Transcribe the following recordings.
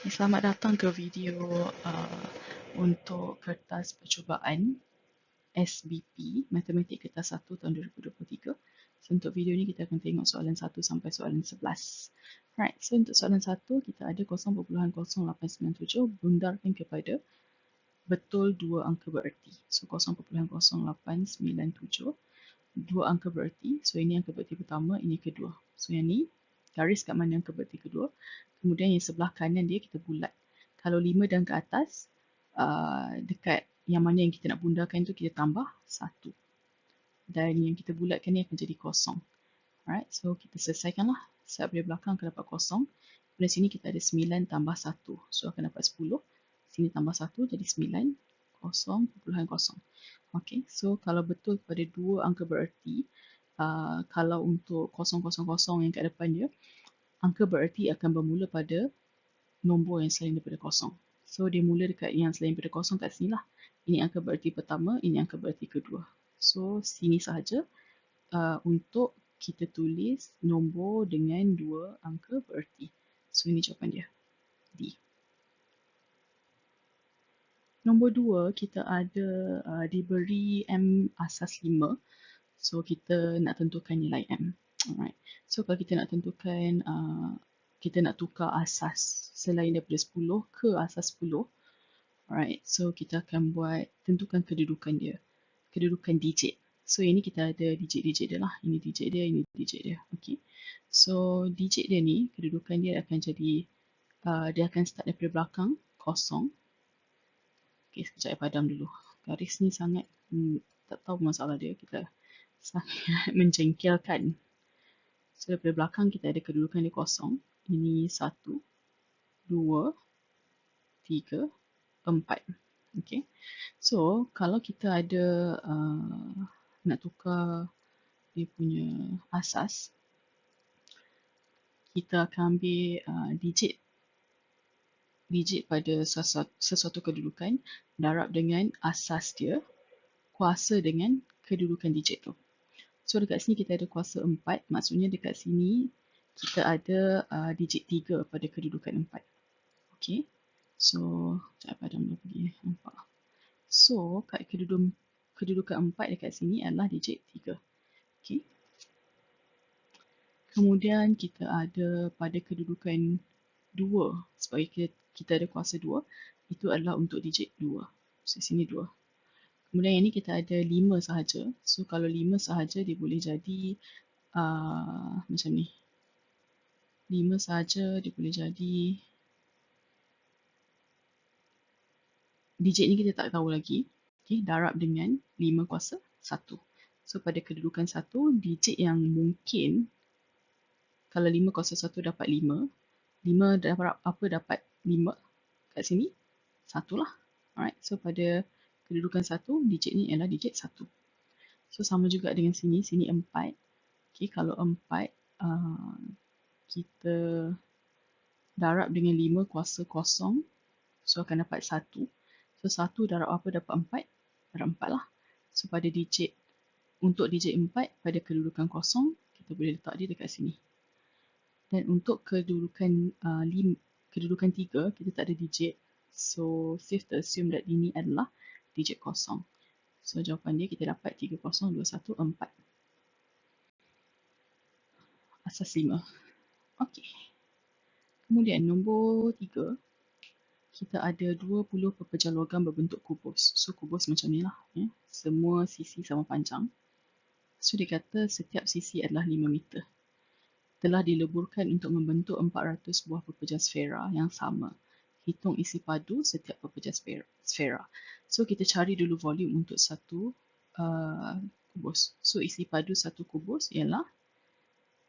Selamat datang ke video untuk kertas percubaan SBP Matematik Kertas 1 tahun 2023. So, untuk video ni kita akan tengok soalan 1 sampai soalan 11. Right, so untuk soalan 1 kita ada 0.0897 bundarkan kepada betul dua angka bererti. So 0.0897 dua angka bererti. So ini angka bererti pertama, ini kedua. So yang ni garis kat mana angka bererti kedua. Kemudian yang sebelah kanan dia kita bulat. Kalau 5 dan ke atas, dekat yang mana yang kita nak bundarkan tu kita tambah 1. Dan yang kita bulatkan ni akan jadi kosong. Alright, so kita selesaikanlah. Set dari belakang akan dapat kosong. Kemudian sini kita ada 9 tambah 1. So akan dapat 10. Sini tambah 1 jadi 9. 0.0. Okay, so kalau betul kepada dua angka bererti, kalau untuk 000 yang kat depan dia, angka bererti akan bermula pada nombor yang selain daripada kosong. So dia mula dekat yang selain daripada kosong kat sini lah. Ini angka bererti pertama, ini angka bererti kedua. So sini sahaja untuk kita tulis nombor dengan dua angka bererti. So ini jawapan dia, D. Nombor 2 kita ada diberi M asas 5. So kita nak tentukan nilai M. Alright. So kalau kita nak tentukan, kita nak tukar asas selain daripada 10 ke asas 10. Alright. So kita akan buat tentukan kedudukan dia. Kedudukan digit. So ini kita ada digit-digit dia lah. Ini digit dia, ini digit dia. Okay. So digit dia ni, kedudukan dia akan jadi, dia akan start daripada belakang, kosong. Okay, sekejap padam dulu. Garis ni sangat, tak tahu masalah dia. Kita sangat menjengkelkan. So daripada belakang kita ada kedudukan dia kosong. Ini 1, 2, 3, 4. Okay. So kalau kita ada nak tukar dia punya asas, kita akan ambil digit pada sesuatu kedudukan, darab dengan asas dia, kuasa dengan kedudukan digit tu. So dekat sini kita ada kuasa 4, maksudnya dekat sini kita ada digit 3 pada kedudukan 4. Okay. So, sekejap padam dulu pergi. Nampak. So, kat kedudukan 4 dekat sini adalah digit 3. Okay. Kemudian kita ada pada kedudukan 2, sebab kita ada kuasa 2, itu adalah untuk digit 2. So, sini 2. Kemudian yang ni kita ada 5 sahaja. So, kalau 5 sahaja dia boleh jadi macam ni. 5 sahaja dia boleh jadi, digit ni kita tak tahu lagi. Okay, darab dengan 5 kuasa 1. So, pada kedudukan 1, digit yang mungkin, kalau 5 kuasa 1 dapat 5, 5 darab apa dapat 5 kat sini? 1 lah. Alright, so pada kedudukan 1, digit ni adalah digit 1. So, sama juga dengan sini, sini 4. Okay, kalau 4, kita darab dengan 5 kuasa kosong, so akan dapat 1. So 1 darab apa dapat 4? Darab 4 lah. So pada digit, untuk digit 4 pada kedudukan kosong, kita boleh letak dia dekat sini. Dan untuk kedudukan 3, kita tak ada digit. So safe to assume that ini adalah digit kosong. So jawapan dia kita dapat 30214. Asas 5. Okey. Kemudian nombor 3. Kita ada 20 pepejal logam berbentuk kubus. So, kubus macam ni lah. Ya. Semua sisi sama panjang. So, dia kata setiap sisi adalah 5 meter. Telah dileburkan untuk membentuk 400 buah pepejal sfera yang sama. Hitung isi padu setiap pepejal sfera. So, kita cari dulu volume untuk satu kubus. So, isi padu satu kubus ialah,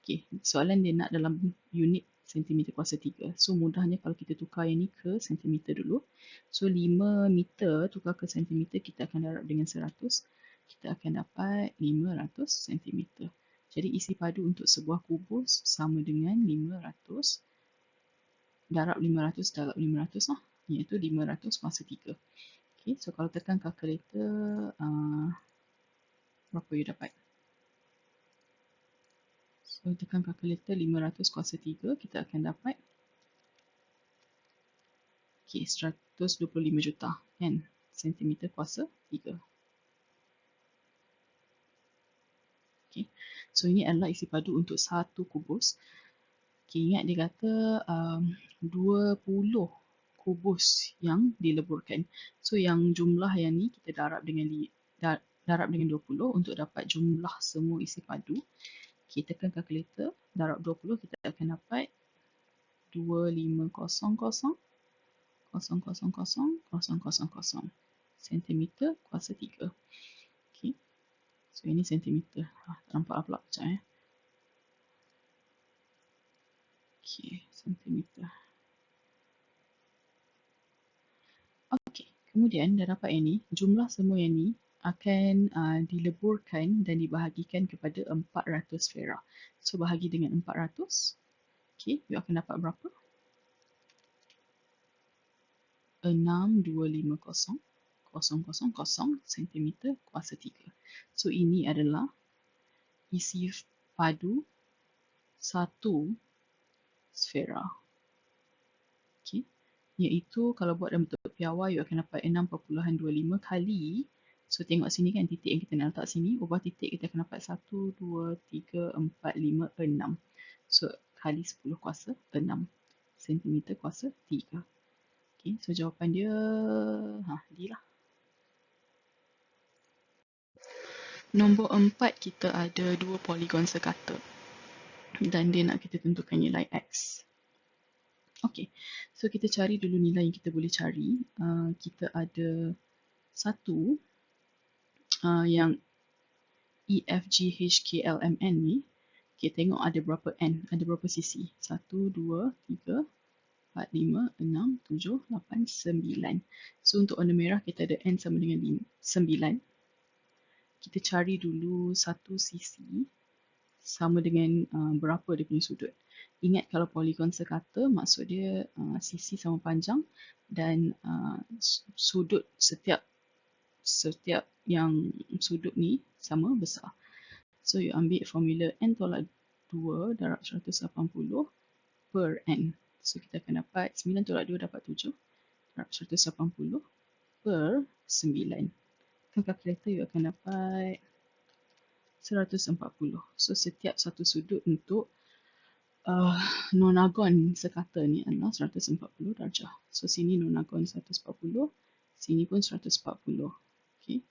okay, soalan dia nak dalam unit sentimeter kuasa 3. So mudahnya kalau kita tukar yang ni ke sentimeter dulu. So 5 meter tukar ke sentimeter, kita akan darab dengan 100. Kita akan dapat 500 sentimeter. Jadi isi padu untuk sebuah kubus sama dengan 500 darab 500 darab 500 lah. Iaitu 500 kuasa 3. Okay, so kalau tekan kalkulator, berapa you dapat? So tekan kalkulator 500 kuasa 3, kita akan dapat Okey, 125 juta kan, sentimeter kuasa 3. Okey, so ini adalah isi padu untuk satu kubus. Okey, ingat dia kata 20 kubus yang dileburkan. So yang jumlah yang ni kita darab dengan 20 untuk dapat jumlah semua isi padu. Kita tekan kalkulator, darab 20 kita akan dapat 2500,000 sentimeter kuasa 3. Okay. So ini sentimeter. Tak nampak pula sekejap. Okay, sentimeter. Okay, kemudian dah dapat yang ni. Jumlah semua yang ni akan dileburkan dan dibahagikan kepada 400 sfera. So bahagi dengan 400. Okay, you akan dapat berapa? 6250 sentimeter kuasa 3. So ini adalah isi padu satu sfera. Okay. Iaitu kalau buat dalam bentuk piawai, you akan dapat 6.25 kali. So tengok sini kan titik yang kita nak letak sini. Ubah titik kita akan dapat 1, 2, 3, 4, 5, 6. So kali 10 kuasa 6 sentimeter kuasa 3. Okay. So jawapan dia D lah. Nombor 4 kita ada 2 poligon sekata. Dan dia nak kita tentukan nilai X. Okay, so kita cari dulu nilai yang kita boleh cari. Kita ada satu yang EFGHKLMN ni. Kita tengok ada berapa N, ada berapa sisi. 1, 2, 3, 4, 5, 6, 7, 8, 9. So untuk warna merah kita ada N sama dengan 9. Kita cari dulu satu sisi sama dengan berapa dia punya sudut. Ingat kalau poligon sekata maksud dia sisi sama panjang dan sudut setiap yang sudut ni sama besar. So you ambil formula N tolak 2 darab 180 per N. So kita akan dapat 9 tolak 2 dapat 7 darab 180 per 9. Kan kalkulator you akan dapat 140. So setiap satu sudut untuk nonagon sekata ni adalah 140 darjah. So sini nonagon 140, sini pun 140. Okay.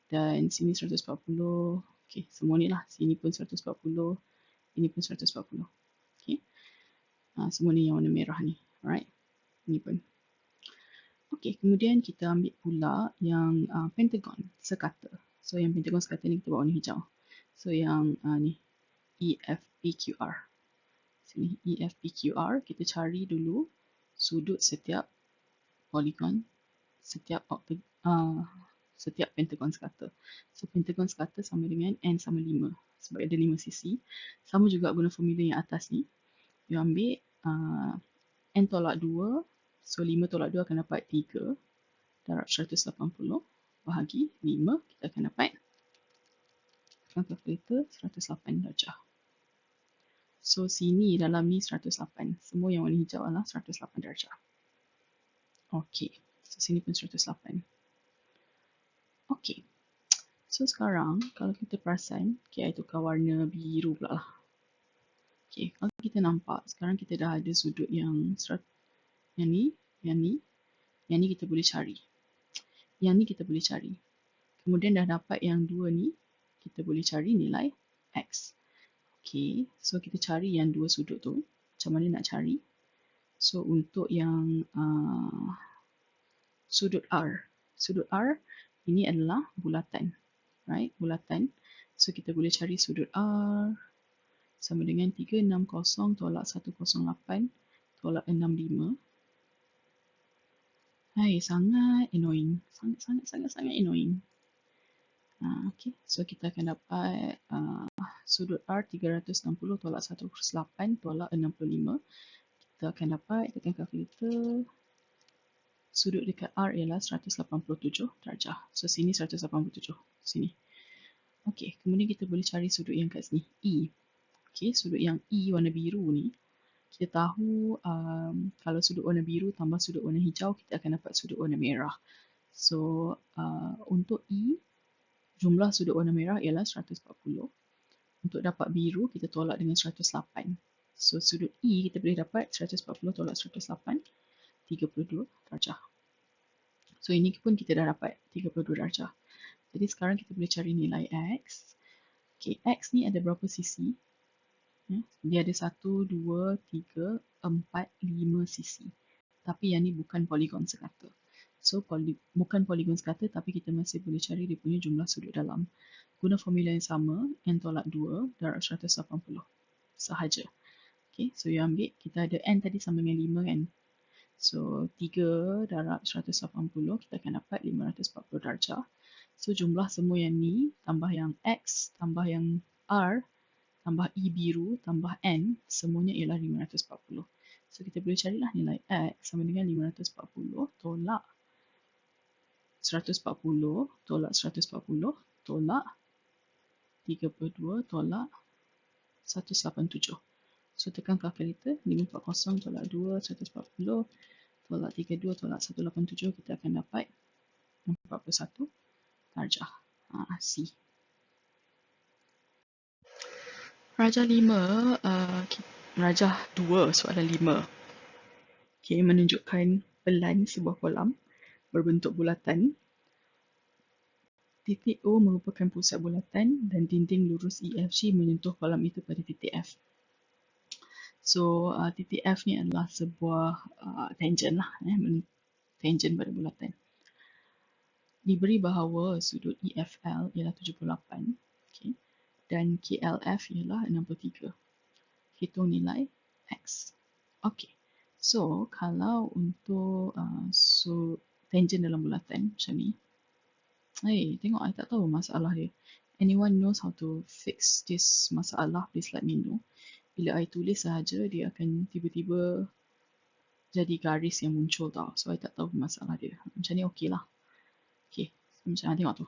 Dan sini 140. Okay, semua ni lah. Sini pun 140, ini pun 140. Okay. Semua ni yang warna merah ni. Alright. Ini pun. Okay, kemudian kita ambil pula yang pentagon sekata. So yang pentagon sekata ni kita buat warna hijau. So yang ni EFPQR. Sini EFPQR, kita cari dulu sudut setiap poligon, setiap pentagon sekata. So pentagon sekata sama dengan N sama 5 sebab ada 5 sisi. Sama juga guna formula yang atas ni. You ambil N tolak 2, so 5 tolak 2 akan dapat 3 darab 180 bahagi 5, kita akan dapat kalkulator 108 darjah. So sini dalam ni 108. Semua yang warna hijau adalah 108 darjah. Okay. So sini pun 108. Okay. So sekarang kalau kita perasan, okay, I tukar warna biru pula lah. Okay. Kalau kita nampak, sekarang kita dah ada sudut yang ni kita boleh cari. Yang ni kita boleh cari. Kemudian dah dapat yang dua ni, kita boleh cari nilai X. Okay, so kita cari yang dua sudut tu. Macam mana nak cari? So untuk yang sudut R. Sudut R ini adalah bulatan. Right, bulatan. So kita boleh cari sudut R sama dengan 360 tolak 108 tolak 65. Hai, sangat annoying. Sangat annoying. Okay, so kita akan dapat sudut R 360 tolak 108 tolak 65. Kita akan dapat, tekan kalkulator, sudut dekat R ialah 187 darjah. So sini 187, sini. Okay, kemudian kita boleh cari sudut yang kat sini, E. Okay, sudut yang E warna biru ni, kita tahu kalau sudut warna biru tambah sudut warna hijau, kita akan dapat sudut warna merah. So, untuk E, jumlah sudut warna merah ialah 140. Untuk dapat biru, kita tolak dengan 108. So, sudut E kita boleh dapat 140 tolak 108, 32 darjah. So, ini pun kita dah dapat 32 darjah. Jadi, sekarang kita boleh cari nilai X. Okay, X ni ada berapa sisi? Dia ada 1, 2, 3, 4, 5 sisi. Tapi yang ni bukan poligon sekata. So, bukan poligon sekata tapi kita masih boleh cari dia punya jumlah sudut dalam. Guna formula yang sama, N tolak 2 darab 180 sahaja. Okay, so you ambil, kita ada N tadi sama dengan 5 kan. So, 3 darab 180 kita akan dapat 540 darjah. So, jumlah semua yang ni, tambah yang X, tambah yang R, tambah E biru, tambah N, semuanya ialah 540. So, kita boleh carilah nilai X sama dengan 540 tolak 140 tolak 140 tolak 32 tolak 187. So, tekan kalkulator, 540 tolak 2, 140 tolak 32 tolak 187, kita akan dapat 41 darjah. C. Rajah 5, rajah 2 soalan 5. Okay, menunjukkan pelan sebuah kolam berbentuk bulatan. Titik O merupakan pusat bulatan dan dinding lurus EFG menyentuh kolam itu pada titik F. So, titik F ni adalah sebuah tangent lah, tangent pada bulatan. Diberi bahawa sudut EFL ialah 78, okay, dan KLF ialah 63. Hitung nilai X. Okay, so kalau untuk tangent dalam bulatan macam ni, tengok, I tak tahu masalah dia. Anyone knows how to fix this masalah, please let me know. Bila I tulis sahaja, dia akan tiba-tiba jadi garis yang muncul tau. So, I tak tahu masalah dia. Macam ni okey lah. Okay, so, macam mana tengok tu.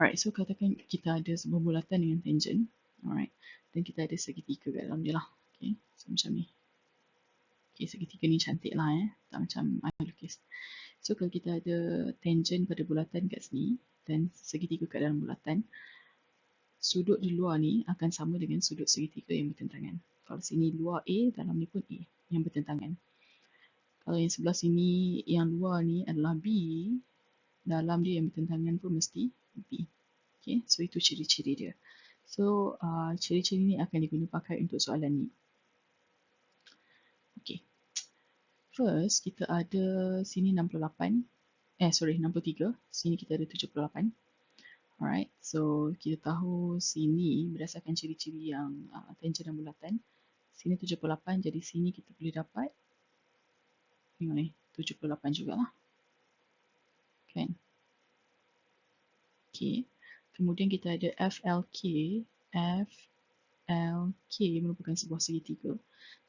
Alright, so katakan kita ada sebuah bulatan dengan tangent. Alright, dan kita ada segitiga kat dalam dia lah. Okay, so macam ni. Okay, segitiga ni cantik lah tak macam I lukis. So, kalau kita ada tangent pada bulatan kat sini dan segitiga kat dalam bulatan, sudut di luar ni akan sama dengan sudut segitiga yang bertentangan. Kalau sini luar A, dalam ni pun A yang bertentangan. Kalau yang sebelah sini, yang luar ni adalah B, dalam dia yang bertentangan pun mesti B. Okay, so itu ciri-ciri dia. So, ciri-ciri ni akan diguna pakai untuk soalan ni. Okay. First, kita ada sini 63. Sini kita ada 78. Alright, so kita tahu sini berdasarkan ciri-ciri yang tangent dan bulatan. Sini 78, jadi sini kita boleh dapat, tengok ni, 78 jugalah. Kan? Okay. Kemudian kita ada FLK. FLK merupakan sebuah segitiga.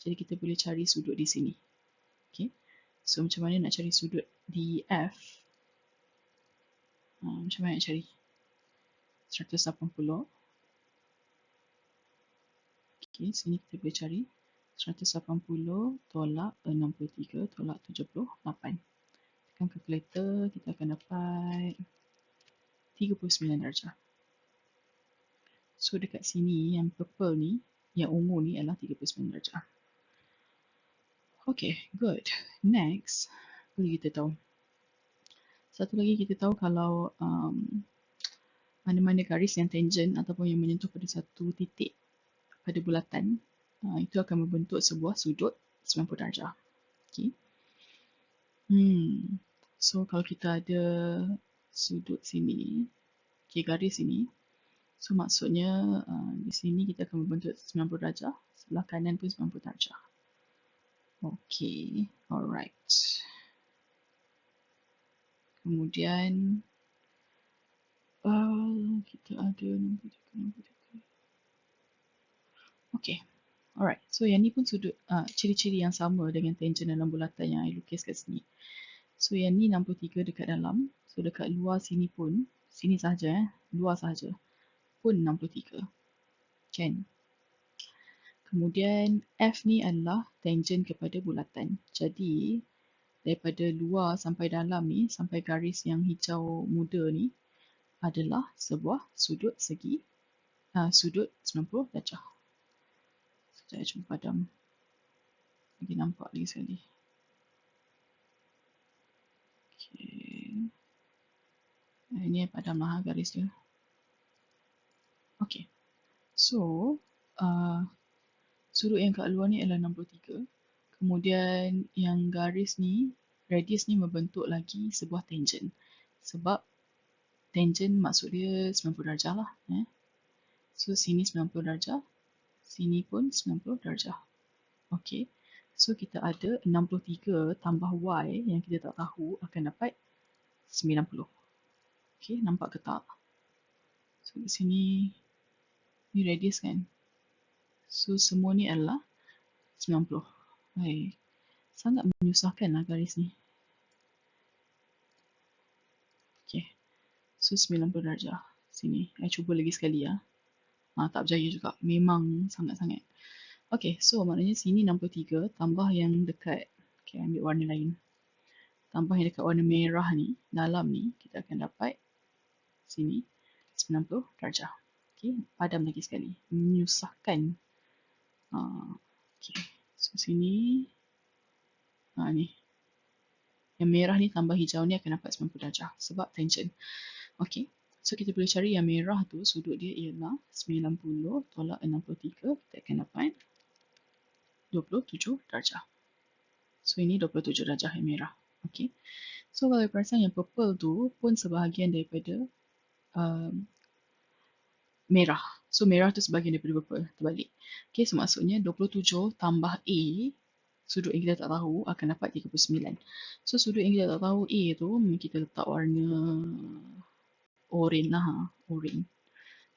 Jadi kita boleh cari sudut di sini. Okay. So macam mana nak cari sudut di F? Macam mana nak cari? 180. Okay, sini kita boleh cari 180 tolak 63 tolak 78. Tekan kalkulator, kita akan dapat 39 darjah. So dekat sini yang purple ni, yang ungu ni adalah 39 darjah. Okay, good. Next, apa lagi kita tahu? Satu lagi kita tahu kalau mana-mana garis yang tangent ataupun yang menyentuh pada satu titik pada bulatan, itu akan membentuk sebuah sudut 90 darjah. Okay. So kalau kita ada sudut sini, okay, garis sini, so maksudnya di sini kita akan membentuk 90 darjah, sebelah kanan pun 90 darjah. Okay, alright. Kemudian kita ada 63. Okay, alright. So yang ni pun sudut ciri-ciri yang sama dengan tangent dalam bulatan yang I lukis kat sini. So yang ni 63 dekat dalam. So dekat luar sini pun, sini sahaja luar sahaja pun 63. Kan? Kemudian F ni adalah tangent kepada bulatan. Jadi daripada luar sampai dalam ni, sampai garis yang hijau muda ni adalah sebuah sudut segi, sudut 90 darjah. Sekejap saya cuba padam. Bagi nampak lagi sekali. Okay. Ini padam lah garis dia. Okay. So, sudut yang kat luar ni adalah 63. Kemudian yang garis ni, radius ni membentuk lagi sebuah tangent. Sebab tangent maksud dia 90 darjah lah. So, sini 90 darjah. Sini pun 90 darjah. Okay. So, kita ada 63 tambah Y yang kita tak tahu akan dapat 90. Okay, nampak ke tak? So, di sini, ni radius kan? So, semua ni adalah 90. Baik. Sangat menyusahkan lah garis ni. Okay. So, 90 darjah. Sini. Saya cuba lagi sekali ya. Tak berjaya juga. Memang sangat-sangat. Okay, so maknanya sini 63 tambah yang dekat. Okay, ambil warna lain. Tambah yang dekat warna merah ni, dalam ni, kita akan dapat sini 90 darjah. Okay, padam lagi sekali. Menyusahkan. Okay, so sini. Ni. Yang merah ni tambah hijau ni akan dapat 90 darjah. Sebab tangent. Okay, so kita boleh cari yang merah tu, sudut dia ialah 90 tolak 63. Kita akan dapat 27 darjah. So, ini 27 darjah yang merah. Okay. So, kalau perasan yang purple tu pun sebahagian daripada merah. So, merah tu sebahagian daripada purple. Terbalik. Okay, so maksudnya 27 tambah A, sudut yang kita tak tahu, akan dapat 39. So, sudut yang kita tak tahu A tu, kita letak warna oranye lah. Oranye.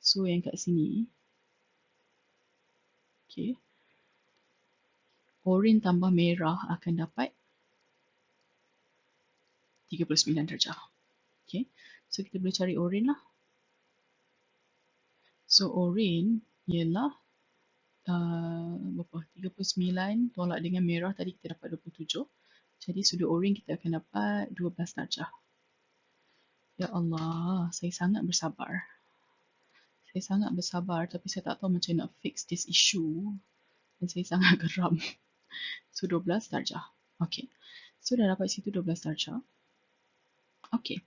So, yang kat sini. Okay. Oranye tambah merah akan dapat 39 darjah. Okay. So, kita boleh cari oranye lah. So, oranye ialah berapa? 39 tolak dengan merah tadi kita dapat 27. Jadi, sudut oranye kita akan dapat 12 darjah. Ya Allah, saya sangat bersabar. Saya sangat bersabar tapi saya tak tahu macam nak fix this issue. Dan saya sangat geram. So, 12 darjah. Okay. So, dah dapat situ 12 darjah. Okay.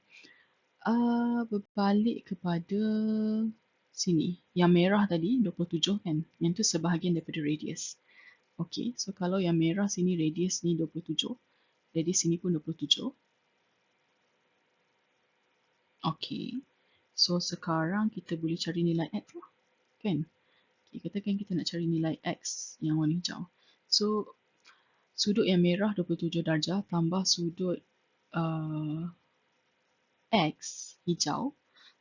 Berbalik kepada sini. Yang merah tadi 27 kan. Yang tu sebahagian daripada radius. Okay. So, kalau yang merah sini radius ni 27. Radius sini pun 27. Okay. So, sekarang kita boleh cari nilai X lah. Kan? Okay, katakan kita nak cari nilai X yang warna hijau. So, sudut yang merah 27 darjah tambah sudut X hijau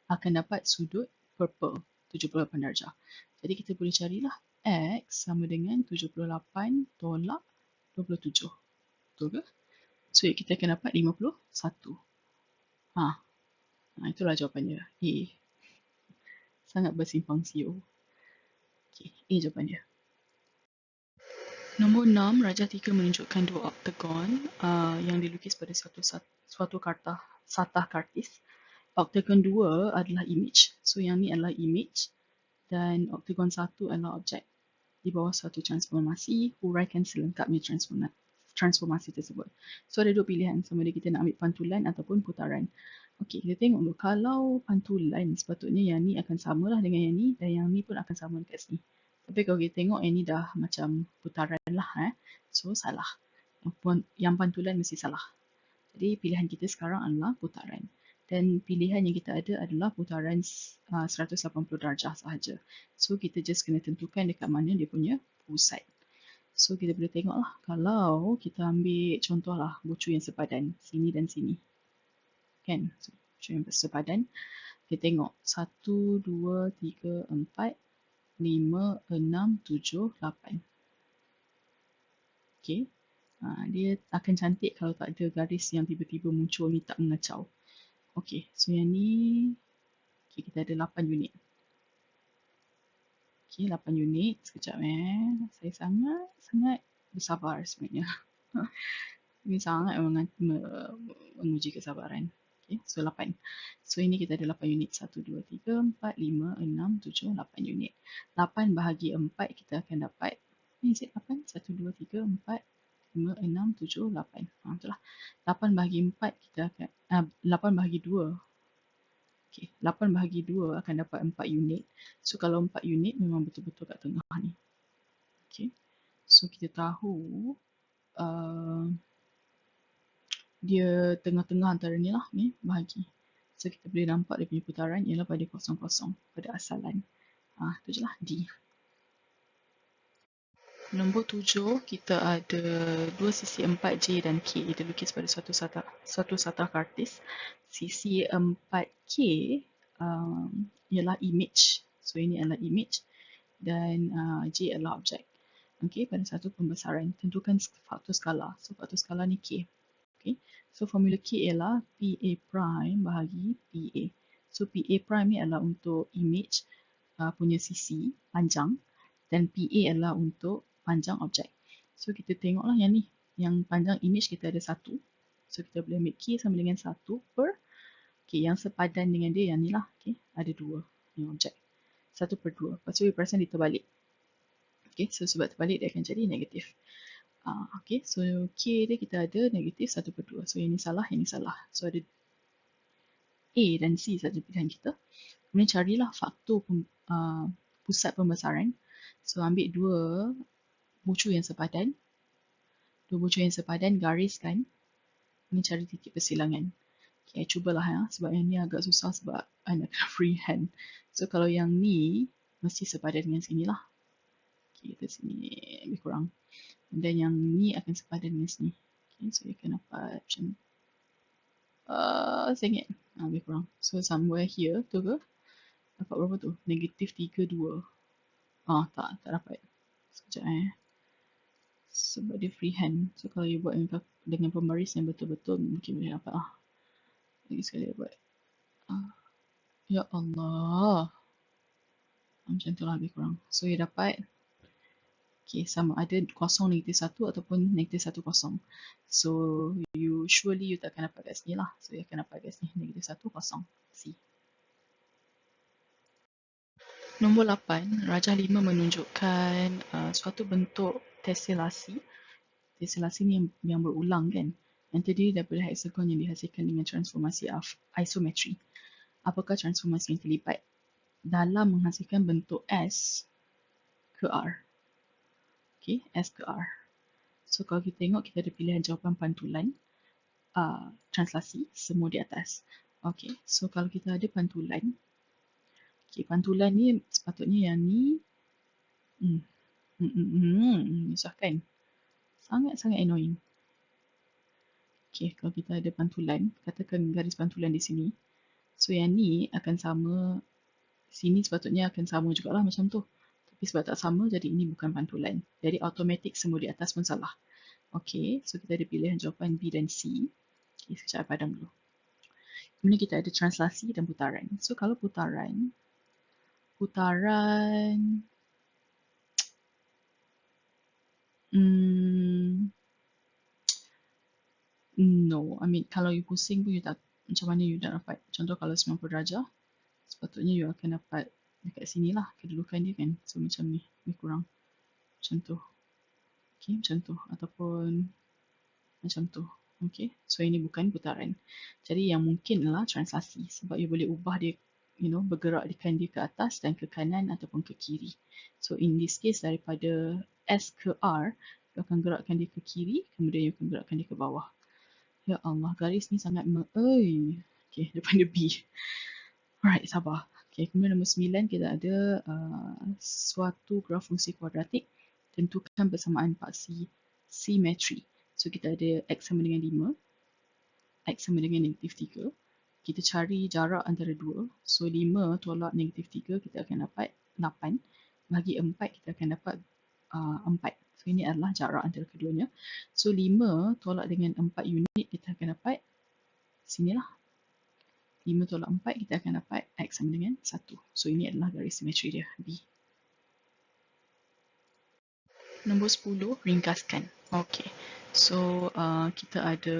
akan dapat sudut purple 78 darjah. Jadi kita boleh carilah X sama dengan 78 tolak 27. Betul ke? So kita akan dapat 51. Itulah jawapannya. A. Sangat bersimpang siur. Okay, A jawapannya. Nombor 6, rajah 3 menunjukkan dua oktagon yang dilukis pada suatu satah kartis. Oktagon 2 adalah image. So, yang ni adalah image dan oktagon 1 adalah objek. Di bawah suatu transformasi, huraikan selengkapnya transformasi tersebut. So, ada dua pilihan. Sama ada kita nak ambil pantulan ataupun putaran. Okey, kita tengok dulu. Kalau pantulan, sepatutnya yang ni akan samalah dengan yang ni dan yang ni pun akan sama dekat sini. Tapi kalau kita tengok yang ni dah macam putaran lah. So, salah. Yang pantulan mesti salah. Jadi, pilihan kita sekarang adalah putaran. Dan pilihan yang kita ada adalah putaran 180 darjah sahaja. So, kita just kena tentukan dekat mana dia punya pusat. So, kita boleh tengok lah. Kalau kita ambil contohlah bucu yang sepadan. Sini dan sini. Kan? So, bucu yang sepadan. Kita tengok. 1, 2, 3, 4, 5, 6, 7, 8. Okay. Dia akan cantik kalau tak ada garis yang tiba-tiba muncul ni tak mengacau. Okay, so yang ni kita ada 8 unit. Okay, 8 unit. Sekejap Saya sangat bersabar sebenarnya. Ini sangat menguji kesabaran. Okay, so 8. So ini kita ada 8 unit. 1, 2, 3, 4, 5, 6, 7, 8 unit. 8 bahagi 4 kita akan dapat, ini is it 8? 1, 2, 3, 4, 5, 6, 7, 8. Itulah. 8 bahagi 4 kita akan, 8 bahagi 2. Okay, 8 bahagi 2 akan dapat 4 unit. So kalau 4 unit memang betul-betul kat tengah ni. Okay. So kita tahu dia tengah-tengah antara ni lah, ni bahagi. So kita boleh nampak dia punya putaran ialah pada 0, 0, pada asalan. Tu je lah, D. Nombor 7, kita ada dua sisi 4J dan K. Kita lukis pada suatu satah kartis. Sisi 4K ialah image. So ini adalah image dan J adalah objek. Okay, pada satu pembesaran, tentukan faktor skala. So faktor skala ni K. Okay, so formula K ialah PA prime bahagi PA. So PA prime ni adalah untuk image punya sisi panjang dan PA adalah untuk panjang objek. So kita tengoklah yang ni, yang panjang image kita ada 1. So kita boleh ambil K sama dengan 1 per, okay, yang sepadan dengan dia yang ni lah, okay, ada 2 yang objek. 1 per 2. Lepas tu we perasan dia terbalik. Okay, so sebab terbalik dia akan jadi negatif. Okay, so K dia kita ada negatif 1 per 2. So yang ni salah, yang ni salah. So ada A dan C saja pilihan kita. Kemudian carilah faktor pusat pembesaran. So ambil dua bucu yang sepadan. Dua bucu yang sepadan, gariskan. Ini cari titik persilangan. Okay, cubalah sebab yang ni agak susah sebab I nak kena freehand. So kalau yang ni mesti sepadan dengan sini lah. Okay, kita sini lebih kurang. Dan yang ni akan sepadan dengan sini. Okay, so you akan dapat macam saya ingat lebih kurang. So somewhere here tu ke? Dapat berapa tu? Negatif 3, 2. Tak dapat. Sekejap sebab dia freehand. So kalau you buat dengan pembaris yang betul-betul mungkin boleh dapat lah. Lagi sekali buat. Ya Allah. Macam tu lah lebih kurang. So you dapat, okay, sama ada 0, negatif 1 ataupun negatif 1, 0. So surely you tak akan dapat kat sini lah. So you akan dapat kat sini negatif 1, 0. C. Nombor 8, rajah 5 menunjukkan suatu bentuk tesilasi. Tesilasi ni yang berulang kan. Yang terdiri daripada hexagon yang dihasilkan dengan transformasi isometri. Apakah transformasi yang terlibat dalam menghasilkan bentuk S ke R? Okay, S ke R. So kalau kita tengok, kita ada pilihan jawapan pantulan, translasi, semua di atas. Okay, so kalau kita ada pantulan, okay, pantulan ni sepatutnya yang ni, menyusahkan. Sangat-sangat annoying. Okay, kalau kita ada pantulan, katakan garis pantulan di sini. So yang ni akan sama, sini sepatutnya akan sama jugalah macam tu. Tapi sebab tak sama, jadi ini bukan pantulan. Jadi automatik semua di atas pun salah. Okay, so kita ada pilihan jawapan B dan C. Okay, sekejap padam dulu. Kemudian kita ada translasi dan putaran. So kalau putaran, no, I mean kalau you pusing pun you tak, macam mana you nak dapat. Contoh kalau 90 darjah, sepatutnya you akan dapat dekat sini lah kedudukan dia kan. So macam ni, lebih kurang. Macam tu. Okay, macam tu. Ataupun macam tu. Okay, so ini bukan putaran. Jadi yang mungkin adalah translasi. Sebab you boleh ubah dia, bergerakkan dia ke atas dan ke kanan ataupun ke kiri. So in this case, daripada S ke R, you akan gerakkan dia ke kiri, kemudian you akan gerakkan dia ke bawah. Ya Allah, garis ni sangat okay, daripada B. Alright, sabar. Okay, kemudian nombor 9, kita ada suatu graf fungsi kuadratik. Tentukan persamaan paksi simetri. So kita ada X sama dengan 5, X sama dengan negatif 3. Kita cari jarak antara 2. So 5 tolak negatif 3, kita akan dapat 8. Bagi 4, kita akan dapat 4. So ini adalah jarak antara keduanya. So 5 tolak dengan 4 unit, kita akan dapat sinilah. 5 tolak 4, kita akan dapat X sama dengan 1. So ini adalah garis simetri dia, B. Nombor 10, ringkaskan. Okey. So, kita ada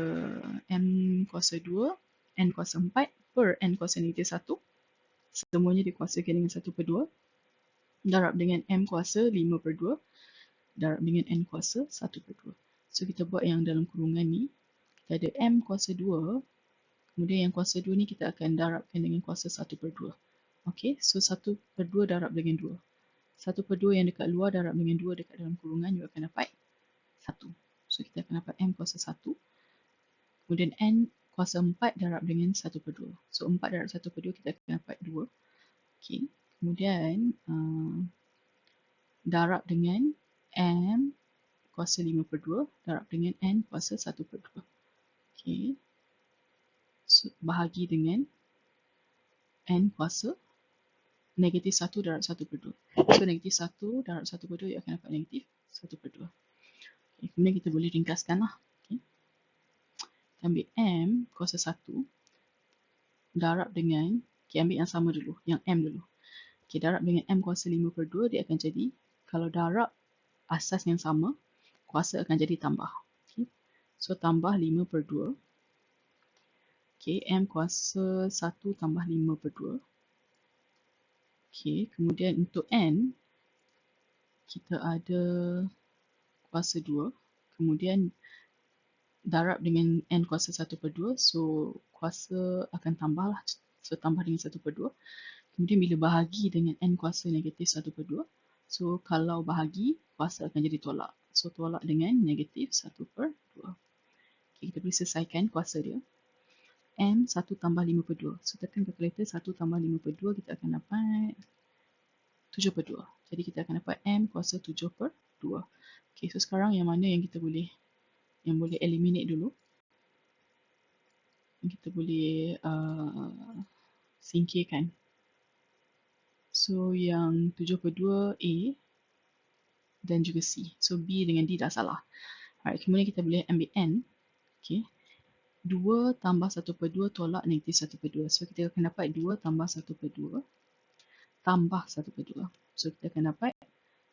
M kuasa 2, N kuasa 4 per N kuasa -1. Semuanya dikuasakan dengan 1/2. Darab dengan M kuasa 5/2. Darab dengan N kuasa 1/2. So, kita buat yang dalam kurungan ni. Kita ada M kuasa 2. Kemudian yang kuasa 2 ni kita akan darabkan dengan kuasa 1/2. Okey. So, 1/2 darab dengan 2. 1/2 yang dekat luar darab dengan 2 dekat dalam kurungan, you akan dapat 1. So, kita akan dapat M kuasa 1. Kemudian N kuasa 4 darab dengan 1/2. So, 4 darab 1/2 kita akan dapat 2. Okay. Kemudian, darab dengan M kuasa 5/2 darab dengan N kuasa 1/2. Okay. So, bahagi dengan N kuasa negatif 1 darab 1/2. So, negatif 1 darab 1/2 you akan dapat negatif 1/2. Okay. Kemudian kita boleh ringkaskan lah. Okay. Kita ambil M kuasa 1 darab dengan, okay, ambil yang sama dulu, yang M dulu. Okay, darab dengan M kuasa 5/2, dia akan jadi, kalau darab asas yang sama, kuasa akan jadi tambah. Okay. So, tambah 5/2. Okay, M kuasa 1 tambah 5/2. Okay, kemudian untuk N, kita ada kuasa 2. Kemudian, darab dengan N kuasa 1/2, so kuasa akan tambah lah. So, tambah dengan 1/2. Kemudian bila bahagi dengan N kuasa negatif 1/2, so kalau bahagi, kuasa akan jadi tolak. So tolak dengan negatif 1/2. Okay, kita boleh selesaikan kuasa dia. M 1 tambah 5/2. So tekan kalkulator 1 tambah 5/2, kita akan dapat 7/2. Jadi kita akan dapat M kuasa 7/2. Okay, so sekarang yang mana yang kita boleh eliminate dulu. Kita boleh singkirkan. So, yang 7/2 A dan juga C. So, B dengan D dah salah. Alright, kemudian kita boleh ambil N. Okay. 2 tambah 1/2 tolak negatif 1/2. So, kita akan dapat 2 tambah 1/2 tambah 1/2. So, kita akan dapat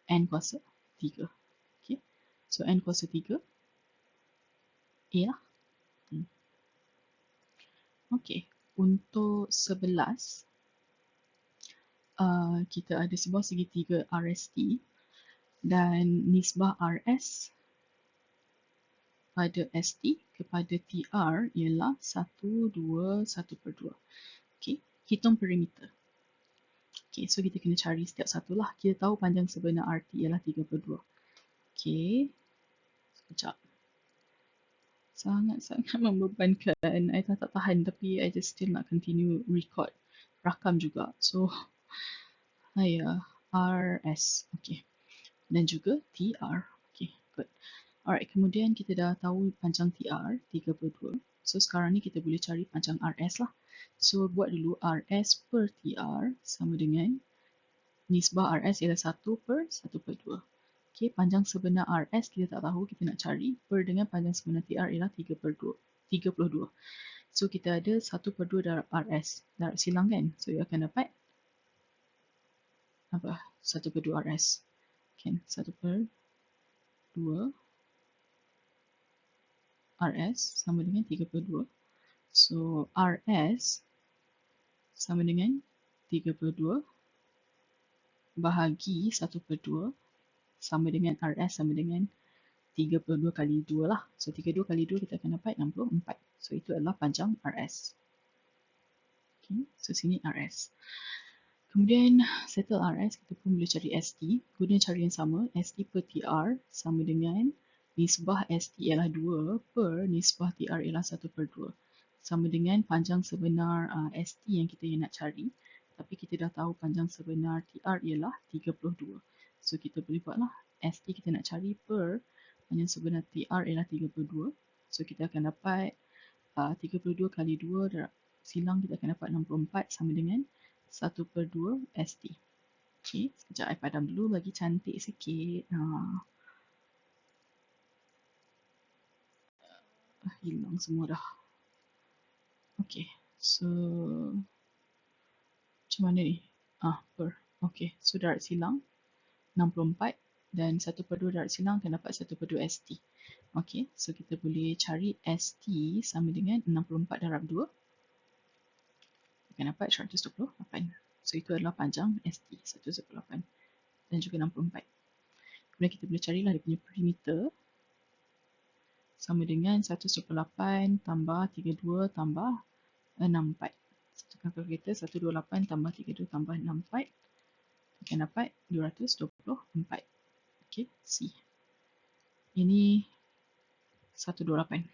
N kuasa 3. Okay. So, N kuasa 3 A lah. Okay. Untuk 11, kita ada sebuah segitiga RST dan nisbah RS pada ST kepada TR ialah 1, 2, 1/2. Okay, hitung perimeter. Okay, so kita kena cari setiap satu lah. Kita tahu panjang sebenar RT ialah 3/2. Okay, sekejap. Sangat-sangat membebankan. I tak tahan tapi I just still nak continue record. Rakam juga. So, RS. Okay. Dan juga TR. Okay, good. Alright, kemudian kita dah tahu panjang TR 3/2. So, sekarang ni kita boleh cari panjang RS lah. So, buat dulu RS per TR sama dengan nisbah RS ialah 1/1/2. Okay, panjang sebenar RS kita tak tahu, kita nak cari. Per dengan panjang sebenar TR ialah 32. So, kita ada 1/2 darab RS. Darab silang kan? So, you akan dapat apa? 1/2 RS. Kan? 1/2 RS sama dengan 3/2. So, RS sama dengan 3/2 bahagi 1/2 sama dengan RS sama dengan 3/2 kali 2 lah. So, 32 kali 2 kita akan dapat 64. So, itu adalah panjang RS. Okay, so sini RS. Kemudian, settle RS, kita pun boleh cari ST. Kemudian cari yang sama, ST per TR sama dengan nisbah ST ialah 2 per nisbah TR ialah 1/2. Sama dengan panjang sebenar ST yang kita nak cari. Tapi kita dah tahu panjang sebenar TR ialah 32. So, kita boleh buatlah ST kita nak cari per panjang sebenar TR ialah 32. So, kita akan dapat 32 kali 2 darab silang kita akan dapat 64 sama dengan 1/2 ST. Okay, sekejap I padam dulu bagi cantik sikit. Hilang semua dah. Okay, so macam mana ni? Per. Okay, so darab silang 64 Dan 1/2 darab silang akan dapat 1/2 ST. Okey, so kita boleh cari ST sama dengan 64 darab 2. Akan dapat 128. So itu adalah panjang ST 128 dan juga 64. Kemudian kita boleh carilah dia punya perimeter sama dengan 128 tambah 32 tambah 64. Satukan kalkulator 128 tambah 32 tambah 64 akan dapat 224. Okey, C. Ini 128.